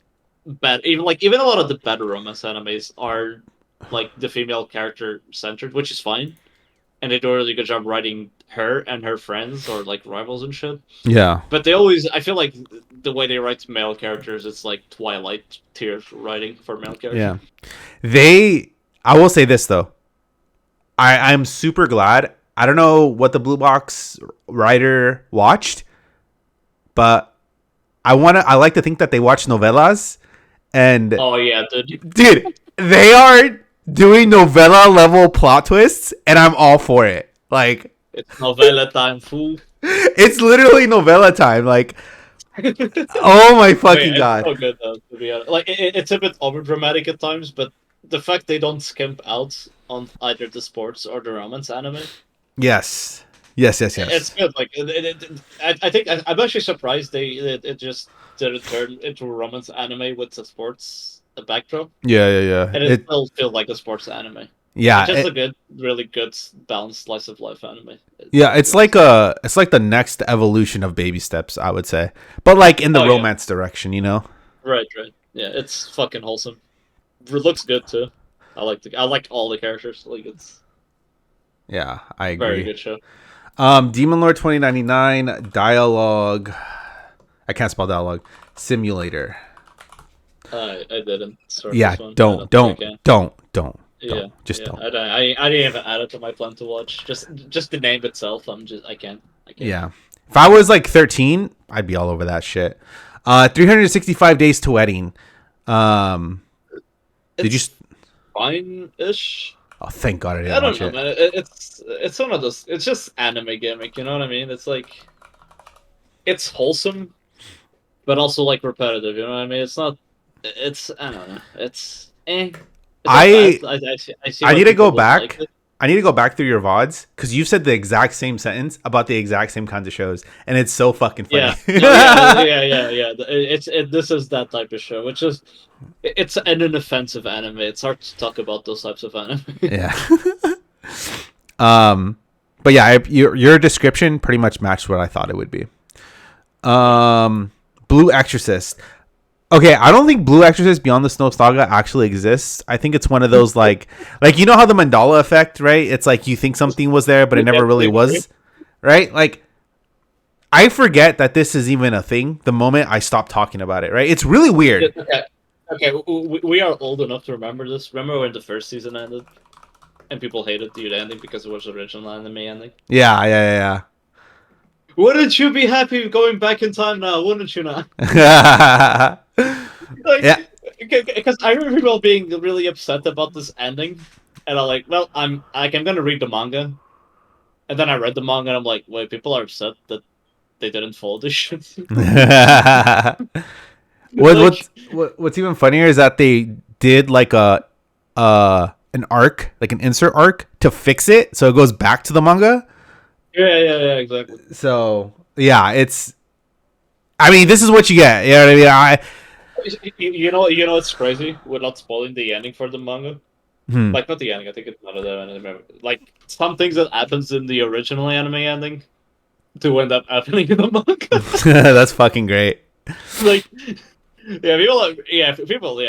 even a lot of the bad romance animes are like the female character centered, which is fine, and they do a really good job writing her and her friends or like rivals and shit. Yeah. But they always, I feel like the way they write male characters, it's like Twilight tier writing for male characters. Yeah. I will say this though. I'm super glad I don't know what the Blue Box writer watched, but I like to think that they watch novelas, and Oh yeah, dude. dude, they are doing novella level plot twists, and I'm all for it. Like, It's novella time, fool. it's literally novella time. Like, oh my fucking It's god. so good though, to be honest. Like it's a bit over dramatic at times, but the fact they don't skimp out on either the sports or the romance anime, Yes. Yes. Yes. it's Yes. good. Like I think I'm actually surprised it just didn't turn into a romance anime with the sports backdrop, Yeah. Yeah. Yeah. and it still feels like a sports anime. Yeah. It's just a good, really good balanced slice of life anime. Yeah, it's like the next evolution of Baby Steps, I would say, but like in the Oh, yeah. romance direction, you know. Right, right. Yeah, it's fucking wholesome. It looks good too. I like all the characters. Like it's Yeah, I very agree. good show. Demon Lord 2099 dialogue. I can't spell dialogue. Simulator. I didn't start Yeah, this one. I don't, think don't, I can. don't, Yeah, just yeah. don't. I didn't even add it to my plan to watch. Just the name itself. I can't. Yeah, if I was like 13, I'd be all over that shit. 365 days to wedding. Did you? It's fine-ish. Oh, thank God I I didn't don't watch know, it. man. It's one of those. It's just anime gimmick. You know what I mean? It's like it's wholesome, but also like repetitive. You know what I mean? It's not. It's I don't know. It's eh. It's I not bad. I see I why need to people go would back. like it. I need to go back through your VODs because you've said the exact same sentence about the exact same kinds of shows, and it's so fucking funny. Yeah, no, yeah. This is that type of show, which is it's an inoffensive anime. It's hard to talk about those types of anime. Yeah. But yeah, your description pretty much matched what I thought it would be. Blue Exorcist. Okay, I don't think Blue Exorcist Beyond the Snow Saga actually exists. I think it's one of those like you know how the Mandela effect, right? It's like you think something was there, but it never really was, right? Like I forget that this is even a thing the moment I stop talking about it, right? It's really weird. Okay. We are old enough to remember this. Remember when the first season ended, and people hated the ending because it was the original anime ending. Yeah. Wouldn't you be happy going back in time now? Wouldn't you not? Yeah. Yeah. Because I remember people being really upset about this ending, and I'm like, well, I'm gonna read the manga, and then I read the manga, and I'm like, wait, people are upset that they didn't follow this shit. What's even funnier is that they did like an arc, like an insert arc to fix it, so it goes back to the manga. Yeah, exactly. So yeah, it's. I mean, this is what you get. You know what I mean? You know, it's crazy. We're not spoiling the ending for the manga. Like not the ending. I think it's none of them. Like some things that happens in the original anime ending to end up happening in the manga. That's fucking great. Like, people.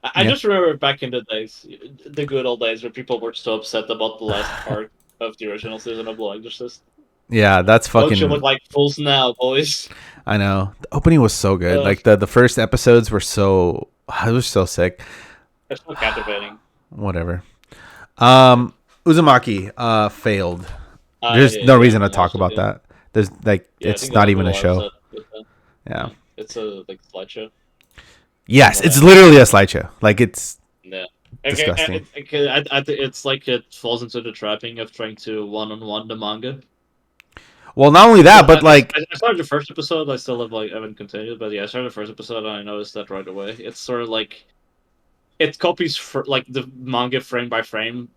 I just remember back in the days, the good old days, where people were so upset about the last part of the original season of Blue Exorcist. Yeah, that's fucking. Don't you look like fools now, boys? I know the opening was so good. Like the first episodes were so. It was so sick. It's so captivating. Whatever. Uzumaki failed. There's no reason to talk about that. There's like it's not even a show. Yeah. It's a like slideshow. Yes, it's literally a slideshow. Like it's disgusting. It's like it falls into the trapping of trying to one-on-one the manga. Well, not only that, but like I started the first episode. I still haven't continued, but yeah, I started the first episode and I noticed that right away. It's sort of like it copies like the manga frame by frame,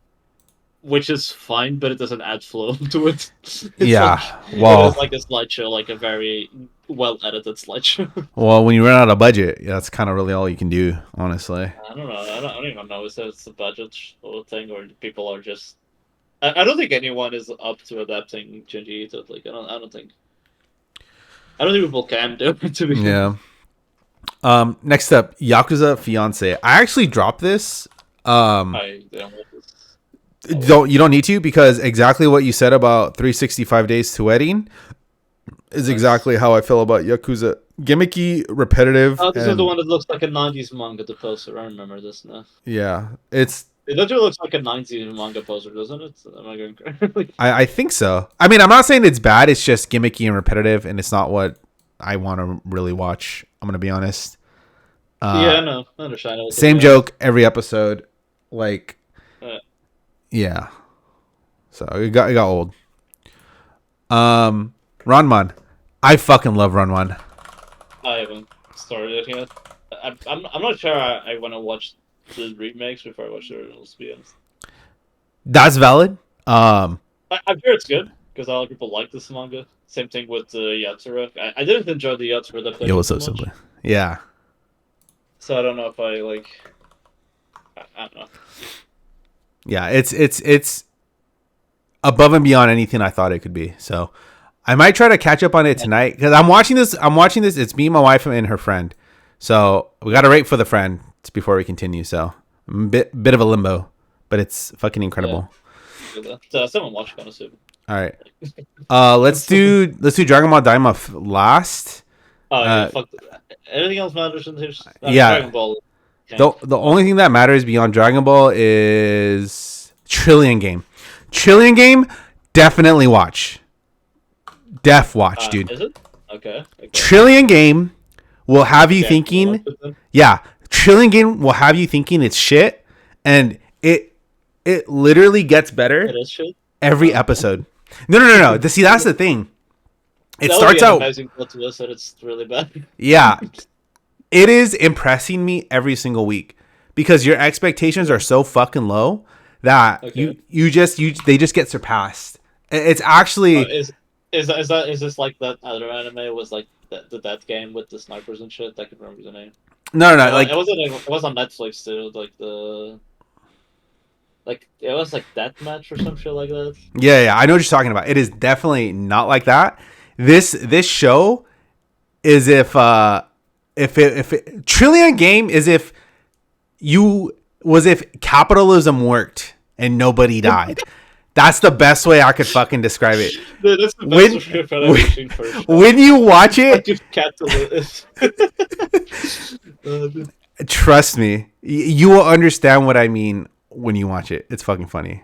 which is fine, but it doesn't add flow to it. It's like a slideshow, like a very well edited slideshow. Well, when you run out of budget, that's kind of really all you can do, honestly. I don't know. I don't even know if it's a budget thing or people are just. I don't think anyone is up to adapting Junji Ito. Like I don't think people can do it. To be yeah. Next up, Yakuza Fiance. I actually dropped this. I you don't need to, because exactly what you said about 365 Days to Wedding is exactly how I feel about Yakuza. Gimmicky, repetitive. Oh, this is the one that looks like a 90s manga, the poster. I remember this now. Yeah, it's It literally looks like a 90s manga poster, doesn't it? Am I going correctly? I think so. I mean, I'm not saying it's bad. It's just gimmicky and repetitive, and it's not what I want to really watch. I'm gonna be honest. Yeah, no, understandable to be Same honest. joke every episode. Like, Uh, yeah. So it got old. Ranman. I fucking love Ranman. I haven't started it yet. I'm not sure I want to watch the remakes before I watch the originals, to be honest. That's valid. I'm sure it's good because a lot of people like this manga. Same thing with Yatsura. I didn't enjoy the Yatsura Yo, adaptation what's too up, much, simply? Yeah, so I don't know if I like. I don't know. yeah. It's above and beyond anything I thought it could be. So I might try to catch up on it tonight because I'm watching this. I'm watching this. It's me, my wife, and her friend. So we got to rate for the friend before we continue. So I'm a bit of a limbo, but it's fucking Yeah, incredible. someone watched Konosuba. All right. Let's do Dragon Ball Daima last. Oh yeah, Uh, fuck. Anything else matters in this? yeah. Dragon Ball. Okay. The only thing that matters beyond Dragon Ball is Trillion Game. Trillion Game, definitely watch. Def watch, dude. Is it? Okay. Okay. Trillion Game will have you Yeah, I'll watch thinking, it then. yeah, Trillion Game will have you thinking it's shit, and it literally gets better It is shit. every episode. No. See, that's the thing. It That would be starts an out, amazing plot twist that it's really bad. yeah, it is impressing me every single week because your expectations are so fucking low that Okay. they just get surpassed. It's actually Is this like that other anime was like the that game with the snipers and shit? I can remember the name. no, like It was on Netflix too. Like it was like Deathmatch or some shit like that. yeah, I know what you're talking about. It is definitely not like that. This show is if it, Trillion Game is if capitalism worked and nobody died. That's the best way I could fucking describe it. Dude, that's the When best description I've ever seen for a show. when you watch Like it, just catalyst. trust me, you will understand what I mean when you watch it. It's fucking funny,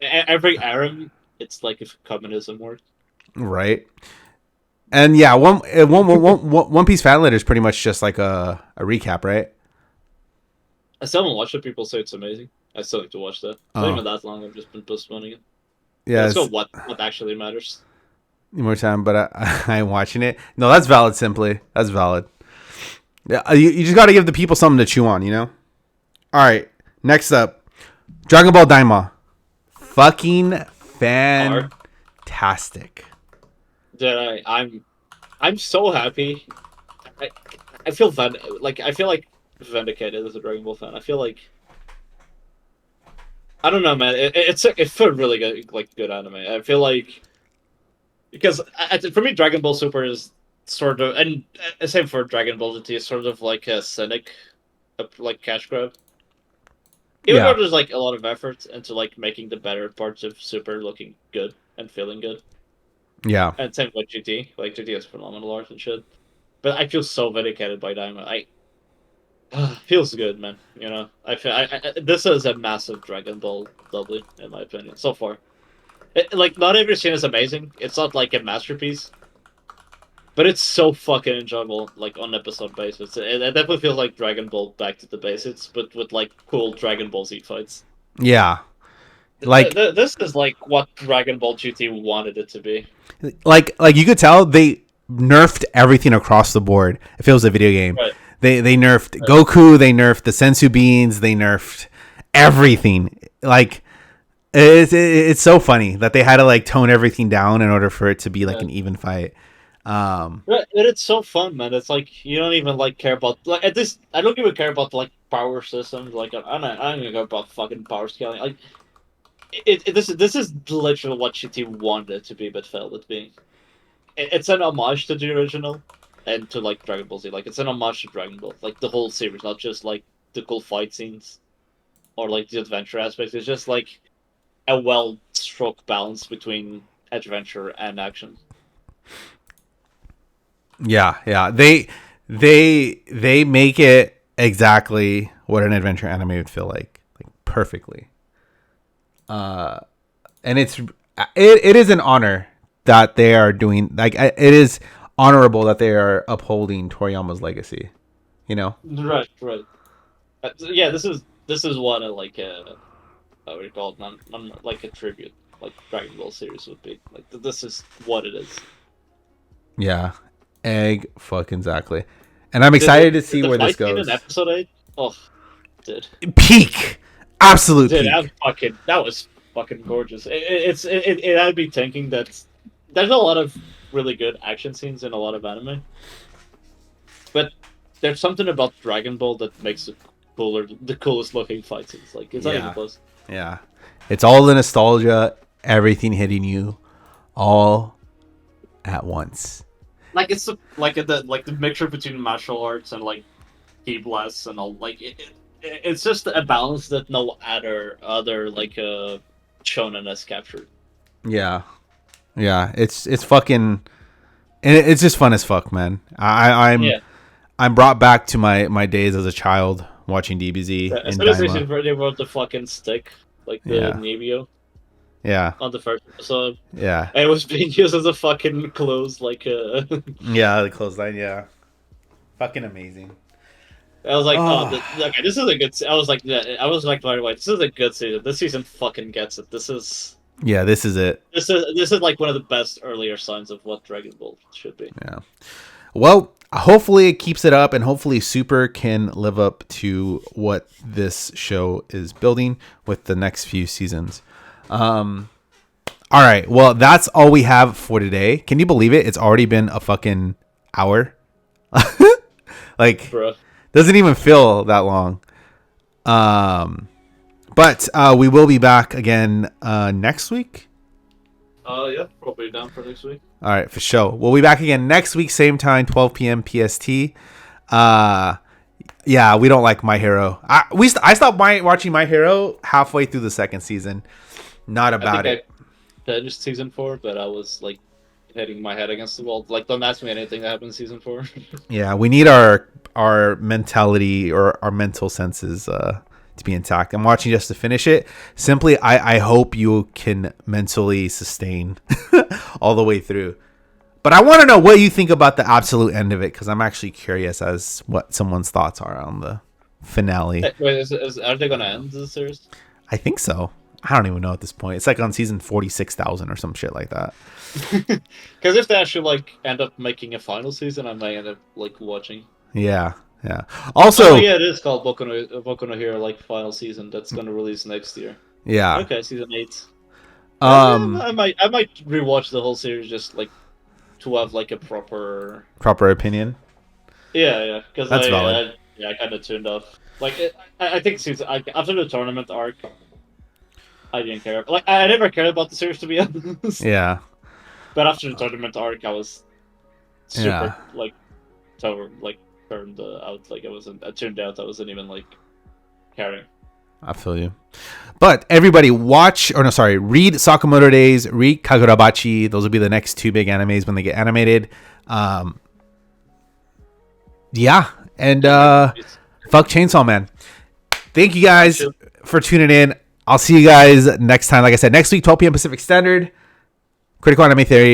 Every Aram, it's like if communism worked. right? And yeah, One Piece Fan Letter is pretty much just like a recap, right? I still haven't watched it. People say it's amazing. I still like to watch that. It's not Oh, even that long. I've just been postponing it. yeah, Let's go. it's What actually matters? more time, but I'm watching it. No, that's valid. Simply, that's valid. Yeah, you just got to give the people something to chew on, you know. All right, next up, Dragon Ball Daima, fucking fantastic. Dude, I'm so happy. I, I feel I feel like vindicated as a Dragon Ball fan. I feel like I don't know, man. It's a really good good anime. I feel like because for me, Dragon Ball Super is sort of and same for Dragon Ball GT is sort of like a cynic, like cash grab. Even though Yeah, there's like a lot of effort into like making the better parts of Super looking good and feeling good, yeah, and same with GT. Like GT has phenomenal art and shit. But I feel so vindicated by Daima. Feels good, man. You know, I feel this is a massive Dragon Ball W in my opinion so far. Like not every scene is amazing. It's not like a masterpiece, but it's so fucking enjoyable. Like on episode basis, it definitely feels like Dragon Ball back to the basics, but with like cool Dragon Ball Z fights. yeah. Like This is like what Dragon Ball GT wanted it to be. like you could tell they nerfed everything across the board. If it was a video game, Right. they nerfed Right. Goku, they nerfed the Sensu beans, they nerfed everything. Like it's so funny that they had to like tone everything down in order for it to be like Yeah. an even fight. Um, But it's so fun, man. It's like you don't even like care about like at this. I don't even care about like power systems. Like I don't even care about fucking power scaling. Like this is literally what GT wanted it to be, but failed at being. It's an homage to the original, and to like Dragon Ball Z. Like it's an homage to Dragon Ball, like the whole series, not just like the cool fight scenes or like the adventure aspects. It's just like a well struck balance between adventure and action. yeah, yeah. They make it exactly what an adventure anime would feel like perfectly. And it is an honor that they are doing, like, it is honorable that they are upholding Toriyama's legacy, you know? Right. Yeah, this is what a what do you call it? Non like a tribute, like Dragon Ball series would be. Like this is what it is. Yeah, egg fucking exactly. And I'm excited to see where this goes. In episode 8, oh, dude, peak, absolute dude, peak. That was fucking gorgeous. It I'd be thinking that there's a lot of really good action scenes in a lot of anime, but there's something about Dragon Ball that makes it cooler, the coolest looking fight scenes. Like it's not even close. Yeah, it's all the nostalgia, everything hitting you, all at once. Like it's the mixture between martial arts and like ki blasts and all. Like it's just a balance that no other like shonen has captured. Yeah, it's fucking, and it's just fun as fuck, man. I'm brought back to my days as a child watching DBZ. Yeah, especially since they wrote the fucking stick, like the Nebio. Yeah. On the first episode. Yeah. And it was being used as a fucking close, like yeah, the clothesline. Yeah. Fucking amazing. I was like, okay, this is a good. I was like, right away, this is a good season. This season fucking gets it. This is. Yeah, this is it. This is like one of the best earlier signs of what Dragon Ball should be. Yeah. Well, hopefully it keeps it up, and hopefully Super can live up to what this show is building with the next few seasons. All right. Well, that's all we have for today. Can you believe it? It's already been a fucking hour. Like, bruh. Doesn't even feel that long. But we will be back again next week. Yeah, probably down for next week. All right, for sure. We'll be back again next week, same time, 12 p.m. PST. Yeah, we don't like My Hero. I stopped watching My Hero halfway through the second season. Not about it. I finished season 4, but I was like hitting my head against the wall. Like, don't ask me anything that happened in season 4. Yeah, we need our mentality or our mental senses to be intact. I'm watching just to finish it. Simply, I hope you can mentally sustain all the way through. But I want to know what you think about the absolute end of it, because I'm actually curious as what someone's thoughts are on the finale. Wait, are they going to end the series? I think so. I don't even know at this point. It's like on season 46,000 or some shit like that. Because if they actually like end up making a final season, I might end up like watching. Yeah. Also, it is called Boku no Hero like final season. That's going to release next year. Yeah. Okay, season 8. I might rewatch the whole series just like to have like a proper opinion. Yeah, because that's valid. I kind of tuned off. Like I think after the tournament arc, I didn't care. Like I never cared about the series, to be honest. Yeah. But after the tournament arc, I was super turned out. Like I tuned out. I wasn't even like caring. I feel you. But everybody read Sakamoto Days, read Kagurabachi. Those will be the next 2 big animes when they get animated. Yeah. And fuck Chainsaw Man. Thank you guys for tuning in. I'll see you guys next time. Like I said, next week, 12 p.m. Pacific Standard. Critical Anime Theory.